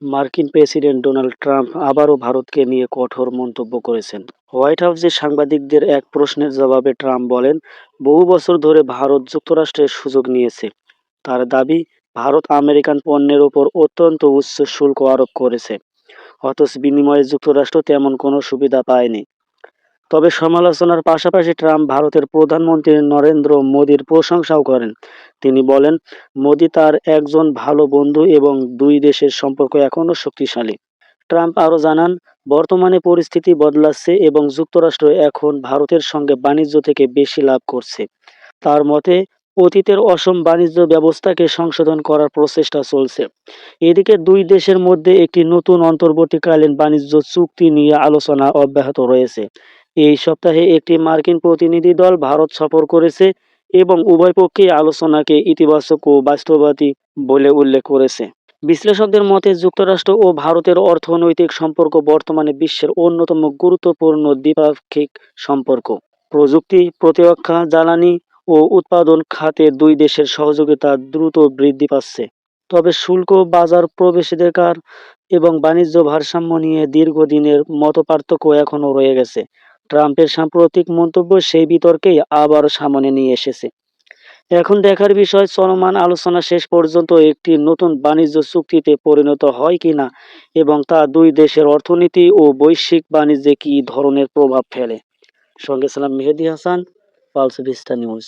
মার্কিন president Donald Trump আবারও ভারতকে নিয়ে কঠোর মন্তব্য করেছেন। হোয়াইট হাউসে সাংবাদিকদের এক প্রশ্নের জবাবে ট্রাম্প বলেন, বহু বছর ধরে ভারত যুক্তরাষ্ট্রের সুযোগ নিয়েছে। তার দাবি, ভারত আমেরিকান পণ্যের ওপর অত্যন্ত উচ্চ শুল্ক আরোপ করেছে, অথচ বিনিময়ে যুক্তরাষ্ট্র তেমন কোনো সুবিধা পায়নি। তবে সমালোচনার পাশাপাশি ট্রাম্প ভারতের প্রধানমন্ত্রী নরেন্দ্র মোদির প্রশংসাও করেন। তিনি বলেন, মোদি তার একজন ভালো বন্ধু এবং দুই দেশের সম্পর্ক এখনও শক্তিশালী। ট্রাম্প আরও জানান, বর্তমানে পরিস্থিতি বদলাচ্ছে এবং যুক্তরাষ্ট্র এখন ভারতের সঙ্গে বাণিজ্য থেকে বেশি লাভ করছে। তার মতে, অতীতের অসম বাণিজ্য ব্যবস্থাকে সংশোধন করার প্রচেষ্টা চলছে। এদিকে দুই দেশের মধ্যে একটি নতুন অন্তর্বর্তীকালীন বাণিজ্য চুক্তি নিয়ে আলোচনা অব্যাহত রয়েছে। এই সপ্তাহে একটি মার্কিন প্রতিনিধি দল ভারত সফর করেছে এবং উভয় পক্ষই আলোচনাকে ইতিবাচক ও বাস্তববাদী বলে উল্লেখ করেছে। বিশ্লেষকদের মতে, যুক্তরাষ্ট্র ও ভারতের অর্থনৈতিক সম্পর্ক বর্তমানে বিশ্বের অন্যতম গুরুত্বপূর্ণ দ্বিপাক্ষিক সম্পর্ক। প্রযুক্তি, প্রতিরক্ষা, জ্বালানি ও উৎপাদন খাতে দুই দেশের সহযোগিতা দ্রুত বৃদ্ধি পাচ্ছে। তবে শুল্ক, বাজার প্রবেশাধিকার এবং বাণিজ্য ভারসাম্য নিয়ে দীর্ঘদিনের মতপার্থক্য এখনও রয়ে গেছে। ট্রাম্পের সাম্প্রতিক মন্তব্য সেই বিতর্কেই আবার সামনে নিয়ে এসেছে। এখন দেখার বিষয়, চলমান আলোচনা শেষ পর্যন্ত একটি নতুন বাণিজ্য চুক্তিতে পরিণত হয় কিনা এবং তা দুই দেশের অর্থনীতি ও বৈশ্বিক বাণিজ্যে কী ধরনের প্রভাব ফেলে। সঙ্গে ছিলাম মেহেদী হাসান, পালস ভিস্টা নিউজ।